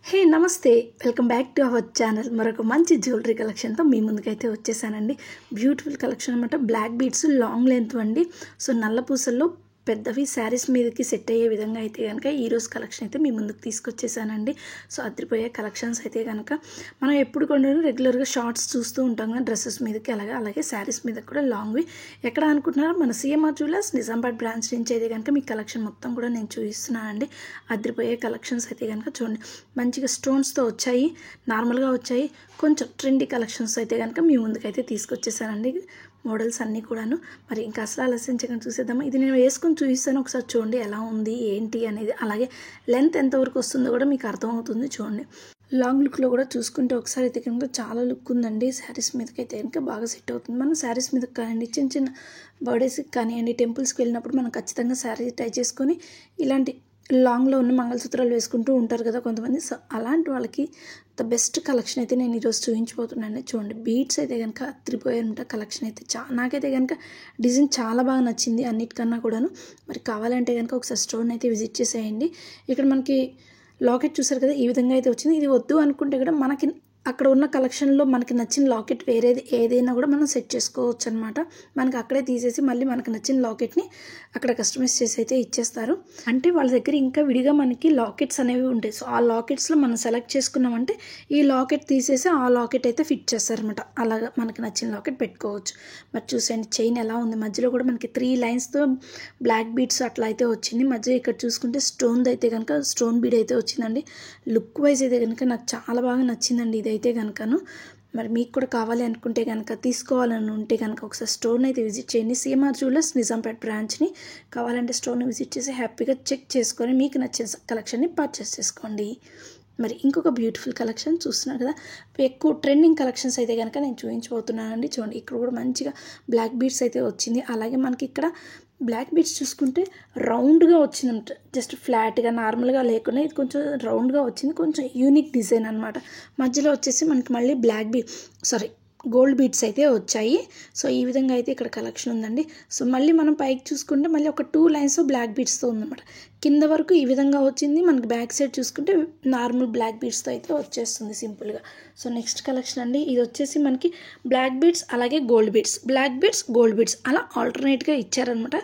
హే నమస్తే welcome back to our channel. మరొక మంచి జ్యువెలరీ కలెక్షన్తో మీ ముందుకైతే వచ్చేసానండి. బ్యూటిఫుల్ కలెక్షన్ అనమాట. బ్లాక్ బీడ్స్ లాంగ్ లెంత్ అండి. సో నల్ల పూసల్లో పెద్దవి శారీస్ మీదకి సెట్ అయ్యే విధంగా అయితే కనుక ఈరోజు కలెక్షన్ అయితే మీ ముందుకు తీసుకొచ్చేసానండి. సో అదిరిపోయే కలెక్షన్స్ అయితే కనుక మనం ఎప్పుడు కూడా రెగ్యులర్గా షార్ట్స్ చూస్తూ ఉంటాం కదా, డ్రెస్సెస్ మీదకి అలాగే శారీస్ మీద కూడా లాంగ్వి ఎక్కడ అనుకుంటున్నారో మన సిఎంఆర్ జ్యువెలర్స్ నిజామాబాద్ బ్రాంచ్ నుంచి అయితే కనుక మీ కలెక్షన్ మొత్తం కూడా నేను చూపిస్తున్నానండి. అదిరిపోయే కలెక్షన్స్ అయితే కనుక చూడండి, మంచిగా స్టోన్స్తో వచ్చాయి, నార్మల్గా వచ్చాయి, కొంచెం ట్రెండీ కలెక్షన్స్ అయితే కనుక మీ ముందుకైతే తీసుకొచ్చేసానండి. మోడల్స్ అన్నీ కూడాను. మరి ఇంకా అసలు ఆలస్యం చేయకుండా చూసేద్దామా. ఇది నేను వేసుకొని చూపిస్తాను, ఒకసారి చూడండి ఎలా ఉంది ఏంటి అనేది. అలాగే లెంత్ ఎంతవరకు వస్తుందో కూడా మీకు అర్థమవుతుంది. చూడండి, లాంగ్ లుక్లో కూడా చూసుకుంటే ఒకసారి అయితే కనుక చాలా లుక్ ఉందండి. శారీస్ మీదకి అయితే కనుక బాగా సెట్ అవుతుంది. మనం శారీస్ మీదకి కానివ్వండి, చిన్న చిన్న బర్త్డేస్కి కానివ్వండి, టెంపుల్స్కి వెళ్ళినప్పుడు మనం ఖచ్చితంగా శారీ ట్రై చేసుకొని ఇలాంటి లాంగ్లో ఉన్న మంగళసూత్రాలు వేసుకుంటూ ఉంటారు కదా కొంతమంది. సో అలాంటి వాళ్ళకి ద బెస్ట్ కలెక్షన్ అయితే నేను ఈరోజు చూపించబోతున్నాను. చూడండి, బీడ్స్ అయితే కనుక అత్తిరిపోయారంట. కలెక్షన్ అయితే నాకైతే కనుక డిజైన్ చాలా బాగా నచ్చింది అన్నిటికన్నా కూడాను. మరి కావాలంటే కనుక ఒకసారి స్టోర్ని అయితే విజిట్ చేసేయండి. ఇక్కడ మనకి లాకెట్ చూసారు కదా, ఈ విధంగా అయితే వచ్చింది. ఇది వద్దు అనుకుంటే కూడా మనకి అక్కడ ఉన్న కలెక్షన్లో మనకి నచ్చిన లాకెట్ వేరేది ఏదైనా కూడా మనం సెట్ చేసుకోవచ్చు అనమాట. మనకి అక్కడే తీసేసి మళ్ళీ మనకు నచ్చిన లాకెట్ని అక్కడ కస్టమైజ్ చేసి అయితే ఇచ్చేస్తారు. అంటే వాళ్ళ దగ్గర ఇంకా విడిగా మనకి లాకెట్స్ అనేవి ఉంటాయి. సో ఆ లాకెట్స్లో మనం సెలెక్ట్ చేసుకున్నామంటే ఈ లాకెట్ తీసేసి ఆ లాకెట్ అయితే ఫిట్ చేస్తారనమాట. అలాగా మనకి నచ్చిన లాకెట్ పెట్టుకోవచ్చు. మరి చూసేయండి, చైన్ ఎలా ఉంది. మధ్యలో కూడా మనకి 3 లైన్స్తో బ్లాక్ బీడ్స్ అట్లా అయితే వచ్చింది. మధ్య ఇక్కడ చూసుకుంటే స్టోన్ అయితే కనుక స్టోన్ బీడ్ అయితే వచ్చిందండి. లుక్ వైజ్ అయితే కనుక నాకు చాలా బాగా నచ్చిందండి ఇది అయితే కనుకను. మరి మీకు కూడా కావాలి అనుకుంటే కనుక, తీసుకోవాలని ఉంటే కనుక ఒకసారి స్టోర్ని అయితే విజిట్ చేయండి. సిఎంఆర్ జ్యువెలర్స్ నిజాంపేట్ బ్రాంచ్ని. కావాలంటే స్టోర్ని విజిట్ చేసి హ్యాపీగా చెక్ చేసుకొని మీకు నచ్చిన కలెక్షన్ని పర్చేస్ చేసుకోండి. మరి ఇంకొక బ్యూటిఫుల్ కలెక్షన్ చూస్తున్నారు కదా, ఎక్కువ ట్రెండింగ్ కలెక్షన్స్ అయితే కనుక నేను చూపించబోతున్నానండి. చూడండి, ఇక్కడ కూడా మంచిగా బ్లాక్ బీడ్స్ అయితే వచ్చింది. అలాగే మనకి ఇక్కడ బ్లాక్ బీడ్స్ చూసుకుంటే రౌండ్గా వచ్చిందంట. జస్ట్ ఫ్లాట్గా నార్మల్గా లేకుండా ఇది కొంచెం రౌండ్గా వచ్చింది. కొంచెం యూనిక్ డిజైన్ అనమాట. మధ్యలో వచ్చేసి మనకి మళ్ళీ గోల్డ్ బీడ్స్ అయితే వచ్చాయి. సో ఈ విధంగా అయితే ఇక్కడ కలెక్షన్ ఉందండి. సో మళ్ళీ మనం పైకి చూసుకుంటే మళ్ళీ ఒక 2 లైన్స్ బ్లాక్ బీడ్స్తో ఉందన్నమాట. కింద వరకు ఈ విధంగా వచ్చింది. మనకి బ్యాక్ సైడ్ చూసుకుంటే నార్మల్ బ్లాక్ బీడ్స్తో అయితే వచ్చేస్తుంది సింపుల్గా. సో నెక్స్ట్ కలెక్షన్ అండి, ఇది వచ్చేసి మనకి బ్లాక్ బీడ్స్ అలాగే gold beads, black beads gold beads అలా ఆల్టర్నేట్గా ఇచ్చారనమాట.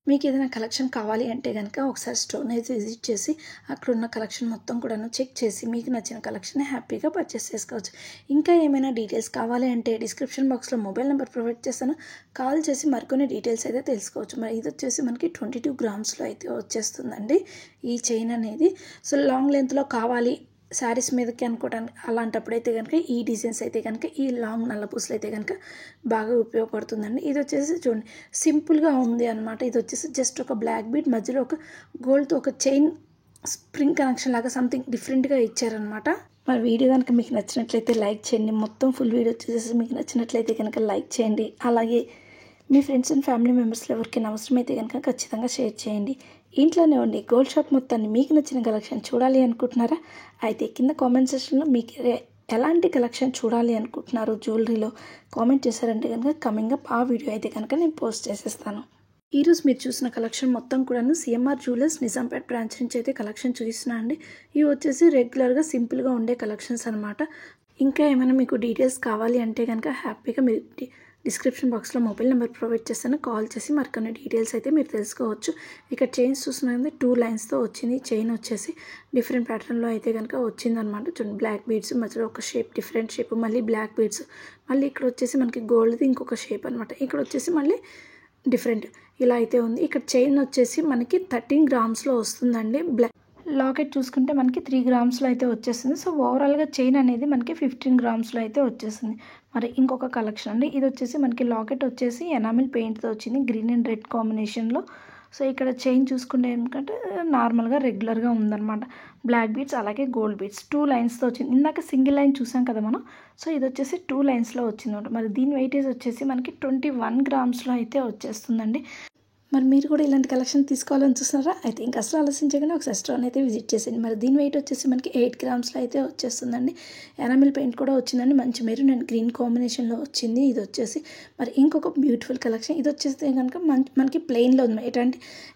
మీకు ఏదైనా కలెక్షన్ కావాలి అంటే కనుక ఒకసారి స్టోర్ని అయితే విజిట్ చేసి అక్కడ ఉన్న కలెక్షన్ మొత్తం కూడా చెక్ చేసి మీకు నచ్చిన కలెక్షన్ హ్యాపీగా పర్చేస్ చేసుకోవచ్చు. ఇంకా ఏమైనా డీటెయిల్స్ కావాలి అంటే డిస్క్రిప్షన్ బాక్స్లో మొబైల్ నెంబర్ ప్రొవైడ్ చేస్తాను, కాల్ చేసి మరికొన్ని డీటెయిల్స్ అయితే తెలుసుకోవచ్చు. మరి ఇది వచ్చేసి మనకి 22 గ్రామ్స్లో అయితే వచ్చేస్తుందండి ఈ చైన్ అనేది. సో లాంగ్ లెంత్లో కావాలి శారీస్ మీదకి అనుకోవడానికి అలాంటప్పుడైతే కనుక ఈ డిజైన్స్ అయితే కనుక ఈ లాంగ్ నల్ల పూసలు అయితే కనుక బాగా ఉపయోగపడుతుందండి. ఇది వచ్చేసి చూడండి, సింపుల్గా ఉంది అనమాట. ఇది వచ్చేసి జస్ట్ ఒక బ్లాక్ బీడ్ మధ్యలో ఒక గోల్డ్తో ఒక చైన్ స్ప్రింగ్ కనెక్షన్ లాగా సంథింగ్ డిఫరెంట్గా ఇచ్చారనమాట. మరి వీడియో కనుక మీకు నచ్చినట్లయితే లైక్ చేయండి. మొత్తం ఫుల్ వీడియో వచ్చేసి మీకు నచ్చినట్లయితే కనుక లైక్ చేయండి. అలాగే మీ ఫ్రెండ్స్ అండ్ ఫ్యామిలీ మెంబర్స్లో ఎవరికైనా అవసరమైతే కనుక ఖచ్చితంగా షేర్ చేయండి. ఇంట్లోనే ఉండి గోల్డ్ షాప్ మొత్తాన్ని మీకు నచ్చిన కలెక్షన్ చూడాలి అనుకుంటున్నారా? అయితే కింద కామెంట్ సెక్షన్లో మీకు ఎలాంటి కలెక్షన్ చూడాలి అనుకుంటున్నారో జ్యువెలరీలో కామెంట్ చేశారంటే కనుక కమింగ్ అప్ ఆ వీడియో అయితే కనుక నేను పోస్ట్ చేసేస్తాను. ఈరోజు మీరు చూసిన కలెక్షన్ మొత్తం కూడాను సిఎంఆర్ జ్యువెలర్స్ నిజాంపేట్ బ్రాంచ్ నుంచి అయితే కలెక్షన్ చూపిస్తున్నా అండి. ఇవి వచ్చేసి రెగ్యులర్గా సింపుల్గా ఉండే కలెక్షన్స్ అనమాట. ఇంకా ఏమైనా మీకు డీటెయిల్స్ కావాలి అంటే కనుక హ్యాపీగా మీరు డిస్క్రిప్షన్ బాక్స్లో మొబైల్ నెంబర్ ప్రొవైడ్ చేస్తాను, కాల్ చేసి మరికొన్ని డీటెయిల్స్ అయితే మీరు తెలుసుకోవచ్చు. ఇక్కడ చైన్స్ చూస్తున్నది 2 లైన్స్తో వచ్చింది. చైన్ వచ్చేసి డిఫరెంట్ ప్యాటర్న్లో అయితే కనుక వచ్చిందనమాట. చూడండి, బ్లాక్ బీడ్స్ మధ్యలో ఒక షేప్, డిఫరెంట్ షేప్, మళ్ళీ బ్లాక్ బీడ్స్, మళ్ళీ ఇక్కడ వచ్చేసి మనకి గోల్డ్ది ఇంకొక షేప్ అనమాట. ఇక్కడ వచ్చేసి మళ్ళీ డిఫరెంట్ ఇలా అయితే ఉంది. ఇక్కడ చైన్ వచ్చేసి మనకి 13 గ్రామ్స్లో వస్తుందండి. లాకెట్ చూసుకుంటే మనకి 3 గ్రామ్స్లో అయితే వచ్చేస్తుంది. సో ఓవరాల్గా చైన్ అనేది మనకి 15 గ్రామ్స్లో అయితే వచ్చేస్తుంది. మరి ఇంకొక కలెక్షన్ అండి, ఇది వచ్చేసి మనకి లాకెట్ వచ్చేసి ఎనామిల్ పెయింట్తో వచ్చింది, గ్రీన్ అండ్ రెడ్ కాంబినేషన్లో. సో ఇక్కడ చైన్ చూసుకుంటే ఏంటంటే నార్మల్గా రెగ్యులర్గా ఉందన్నమాట. బ్లాక్ బీడ్స్ అలాగే గోల్డ్ బీడ్స్ 2 లైన్స్తో వచ్చింది. ఇందాక సింగిల్ లైన్ చూసాం కదా మనం. సో ఇది వచ్చేసి 2 లైన్స్లో వచ్చిందన్నమాట. మరి దీని వెయిటేజ్ వచ్చేసి మనకి 21 గ్రామ్స్లో అయితే వచ్చేస్తుందండి. మరి మీరు కూడా ఇలాంటి కలెక్షన్ తీసుకోవాలని చూస్తున్నారా? అయితే ఇంకా అసలు ఆలోచించగానే ఒకసారి స్టోర్ని అయితే విజిట్ చేసేయండి. మరి దీని వెయిట్ వచ్చేసి మనకి 8 గ్రామ్స్లో అయితే వచ్చేస్తుందండి. ఎనామిల్ పెయింట్ కూడా వచ్చిందండి, మంచి మెరూన్ అండ్ గ్రీన్ కాంబినేషన్లో వచ్చింది ఇది వచ్చేసి. మరి ఇంకొక బ్యూటిఫుల్ కలెక్షన్, ఇది వచ్చేస్తే కనుక మనకి ప్లెయిన్లో ఉంది.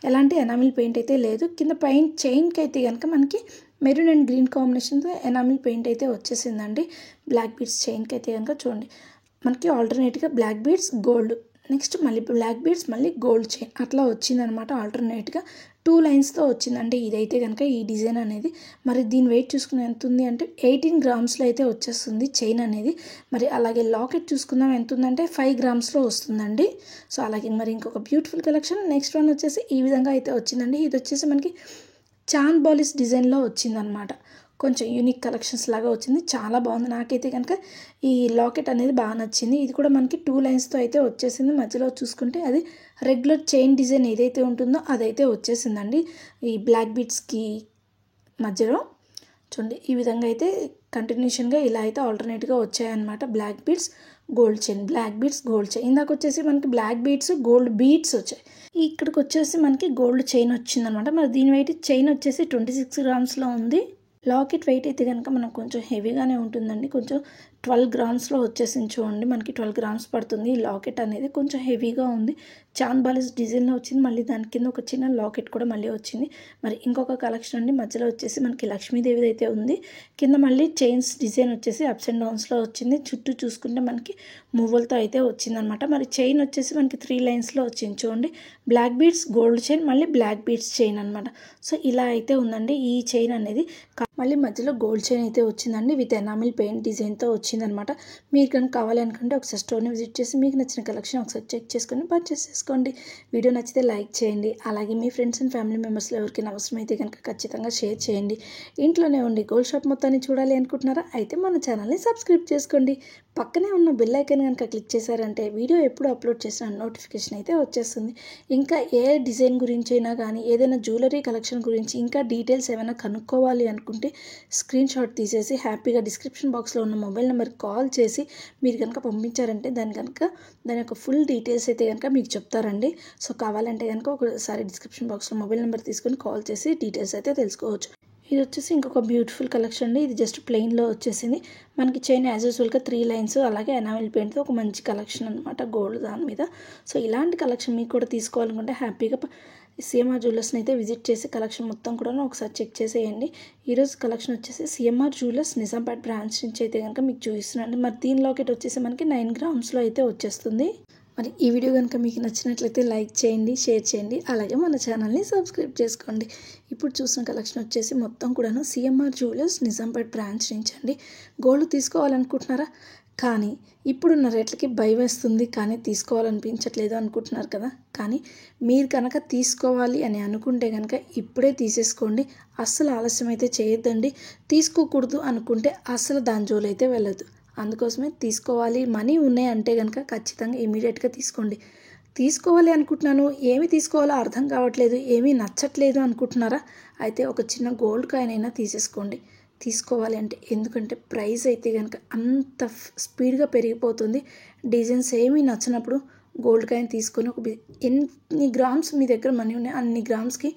ఎలాంటి ఎనామిల్ పెయింట్ అయితే లేదు. కింద చైన్కి అయితే కనుక మనకి మెరూన్ అండ్ గ్రీన్ కాంబినేషన్తో ఎనామిల్ పెయింట్ అయితే వచ్చేసిందండి. బ్లాక్ బీడ్స్ చైన్కి అయితే కనుక చూడండి మనకి ఆల్టర్నేట్గా బ్లాక్ బీడ్స్ గోల్డ్, నెక్స్ట్ మళ్ళీ బ్లాక్ బీడ్స్ మళ్ళీ గోల్డ్ చైన్ అట్లా వచ్చిందనమాట. ఆల్టర్నేట్గా 2 లైన్స్తో వచ్చిందంటే ఇదైతే కనుక ఈ డిజైన్ అనేది. మరి దీని వెయిట్ చూసుకుని ఎంత ఉంది అంటే 18 గ్రామ్స్లో అయితే వచ్చేస్తుంది చైన్ అనేది. మరి అలాగే లాకెట్ చూసుకుందాం ఎంత ఉందంటే 5 గ్రామ్స్లో వస్తుందండి. సో అలాగే మరి ఇంకొక బ్యూటిఫుల్ కలెక్షన్ నెక్స్ట్ వన్ వచ్చేసి ఈ విధంగా అయితే వచ్చిందండి. ఇది వచ్చేసి మనకి చాంద్ బాలిస్ డిజైన్లో వచ్చిందనమాట. కొంచెం యూనిక్ కలెక్షన్స్ లాగా వచ్చింది, చాలా బాగుంది. నాకైతే కనుక ఈ లాకెట్ అనేది బాగా నచ్చింది. ఇది కూడా మనకి 2 లైన్స్తో అయితే వచ్చేసింది. మధ్యలో చూసుకుంటే అది రెగ్యులర్ చైన్ డిజైన్ ఏదైతే ఉంటుందో అదైతే వచ్చేసిందండి ఈ బ్లాక్ బీడ్స్కి మధ్యలో. చూడండి ఈ విధంగా అయితే కంటిన్యూషన్గా ఇలా అయితే ఆల్టర్నేట్గా వచ్చాయన్నమాట. Black beads gold chain, black beads gold chain. ఇందాక వచ్చేసి మనకి బ్లాక్ బీడ్స్ గోల్డ్ బీడ్స్ వచ్చాయి, ఇక్కడికి వచ్చేసి మనకి గోల్డ్ చైన్ వచ్చిందనమాట. మరి దీని వెయిట్ చైన్ వచ్చేసి 26 గ్రామ్స్లో ఉంది. లాకెట్ వెయిట్ అయితే కనుక మనకు కొంచెం హెవీగానే ఉంటుందండి, కొంచెం 12 గ్రామ్స్లో వచ్చేసింది. చూడండి మనకి 12 గ్రామ్స్ పడుతుంది. ఈ లాకెట్ అనేది కొంచెం హెవీగా ఉంది, చాంద్ బాలిస్ డిజైన్లో వచ్చింది. మళ్ళీ దాని కింద ఒక చిన్న లాకెట్ కూడా మళ్ళీ వచ్చింది. మరి ఇంకొక కలెక్షన్ అండి, మధ్యలో వచ్చేసి మనకి లక్ష్మీదేవి అయితే ఉంది, కింద మళ్ళీ చైన్స్ డిజైన్ వచ్చేసి అప్స్ అండ్ డౌన్స్లో వచ్చింది. చుట్టూ చూసుకుంటే మనకి మువ్వలతో అయితే వచ్చిందనమాట. మరి చైన్ వచ్చేసి మనకి 3 లైన్స్లో వచ్చింది. చూడండి బ్లాక్ బీడ్స్ గోల్డ్ చైన్ మళ్ళీ బ్లాక్ బీడ్స్ చైన్ అనమాట. సో ఇలా అయితే ఉందండి ఈ చైన్ అనేది. మళ్ళీ మధ్యలో గోల్డ్ చైన్ అయితే వచ్చిందండి విత్ ఎనామిల్ పెయింట్ డిజైన్తో వచ్చిందనమాట. మీరు కనుక కావాలి అనుకుంటే ఒకసారి స్టోర్ని విజిట్ చేసి మీకు నచ్చిన కలెక్షన్ ఒకసారి చెక్ చేసుకొని పర్చేస్ చేసుకోండి. వీడియో నచ్చితే లైక్ చేయండి, అలాగే మీ ఫ్రెండ్స్ అండ్ ఫ్యామిలీ మెంబర్స్లో ఎవరికైనా అవసరమైతే కనుక ఖచ్చితంగా షేర్ చేయండి. ఇంట్లోనే ఉండి గోల్డ్ షాప్ మొత్తాన్ని చూడాలి అనుకుంటున్నారా? అయితే మన ఛానల్ని సబ్స్క్రైబ్ చేసుకోండి. పక్కనే ఉన్న బెల్ ఐకాన్ కనుక క్లిక్ చేశారంటే వీడియో ఎప్పుడు అప్లోడ్ చేసిన నోటిఫికేషన్ అయితే వచ్చేస్తుంది. ఇంకా ఏ డిజైన్ గురించి అయినా కానీ ఏదైనా జ్యువెలరీ కలెక్షన్ గురించి ఇంకా డీటెయిల్స్ ఏమైనా కనుక్కోవాలి అనుకుంటే స్క్రీన్ షాట్ తీసేసి హ్యాపీగా డిస్క్రిప్షన్ బాక్స్లో ఉన్న మొబైల్ నెంబర్కి కాల్ చేసి మీరు కనుక పంపించారంటే దాని యొక్క ఫుల్ డీటెయిల్స్ అయితే కనుక మీకు చెప్తారండి. సో కావాలంటే కనుక ఒకసారి డిస్క్రిప్షన్ బాక్స్లో మొబైల్ నెంబర్ తీసుకొని కాల్ చేసి డీటెయిల్స్ అయితే తెలుసుకోవచ్చు. ఇది వచ్చేసి ఇంకొక బ్యూటిఫుల్ కలెక్షన్ అండి. ఇది జస్ట్ ప్లెయిన్లో వచ్చేసింది. మనకి చైన్ యాజ్ యూజువల్గా 3 లైన్స్ అలాగే ఎనామిల్ పెయింట్తో ఒక మంచి కలెక్షన్ అనమాట గోల్డ్ దాని మీద. సో ఇలాంటి కలెక్షన్ మీకు కూడా తీసుకోవాలనుకుంటే హ్యాపీగా సిఎంఆర్ జ్యువెలర్స్ని అయితే విజిట్ చేసి కలెక్షన్ మొత్తం కూడా ఒకసారి చెక్ చేసేయండి. ఈరోజు కలెక్షన్ వచ్చేసి సిఎంఆర్ జ్యువెలర్స్ నిజాంపేట్ బ్రాంచ్ నుంచి అయితే కనుక మీకు చూపిస్తున్నాను. మరి దీని లాకెట్ వచ్చేసి మనకి 9 గ్రామ్స్లో అయితే వచ్చేస్తుంది. మరి ఈ వీడియో కనుక మీకు నచ్చినట్లయితే లైక్ చేయండి, షేర్ చేయండి, అలాగే మన ఛానల్ని సబ్స్క్రైబ్ చేసుకోండి. ఇప్పుడు చూసిన కలెక్షన్ వచ్చేసి మొత్తం కూడాను సిఎంఆర్ జ్యువెలర్స్ నిజాంపేట్ బ్రాంచ్ నుంచి అండి. గోల్డ్ తీసుకోవాలనుకుంటున్నారా? కానీ ఇప్పుడున్న రేట్లకి భయం వేస్తుంది, కానీ తీసుకోవాలనిపించట్లేదు అనుకుంటున్నారు కదా. కానీ మీరు కనుక తీసుకోవాలి అని అనుకుంటే కనుక ఇప్పుడే తీసేసుకోండి. అస్సలు ఆలస్యం అయితే చేయొద్దండి. తీసుకోకూడదు అనుకుంటే అస్సలు దాని జోలైతే వెళ్ళదు. అందుకోసమే తీసుకోవాలి, మనీ ఉన్నాయి అంటే కనుక ఖచ్చితంగా ఇమీడియట్గా తీసుకోండి. తీసుకోవాలి అనుకుంటున్నాను, ఏమి తీసుకోవాలో అర్థం కావట్లేదు, ఏమీ నచ్చట్లేదు అనుకుంటున్నారా? అయితే ఒక చిన్న గోల్డ్ కాయిన్ అయినా తీసేసుకోండి తీసుకోవాలి అంటే. ఎందుకంటే ప్రైస్ అయితే కనుక అంత స్పీడ్గా పెరిగిపోతుంది. డిజైన్స్ ఏమీ నచ్చినప్పుడు గోల్డ్ కాయిన్ తీసుకొని ఎన్ని గ్రామ్స్ మీ దగ్గర మనీ ఉన్నాయి అన్ని గ్రామ్స్కి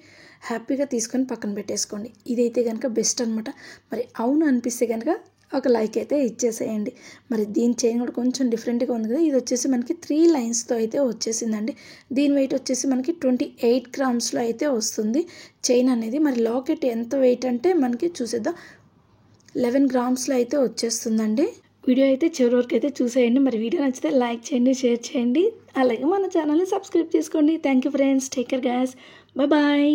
హ్యాపీగా తీసుకొని పక్కన పెట్టేసుకోండి. ఇదైతే కనుక బెస్ట్ అనమాట. మరి అవును అనిపిస్తే కనుక ఒక లైక్ అయితే ఇచ్చేసేయండి. మరి దీని చైన్ కూడా కొంచెం డిఫరెంట్గా ఉంది కదా. ఇది వచ్చేసి మనకి 3 లైన్స్తో అయితే వచ్చేసిందండి. దీని వెయిట్ వచ్చేసి మనకి 28 గ్రామ్స్లో అయితే వస్తుంది చైన్ అనేది. మరి లాకెట్ ఎంత వెయిట్ అంటే మనకి చూసేద్దాం, 11 గ్రామ్స్లో అయితే వచ్చేస్తుందండి. వీడియో అయితే చివరి వరకు అయితే చూసేయండి. మరి వీడియో నచ్చితే లైక్ చేయండి, షేర్ చేయండి, అలాగే మన ఛానల్ని సబ్స్క్రైబ్ చేసుకోండి. Thank you friends, take care guys, bye.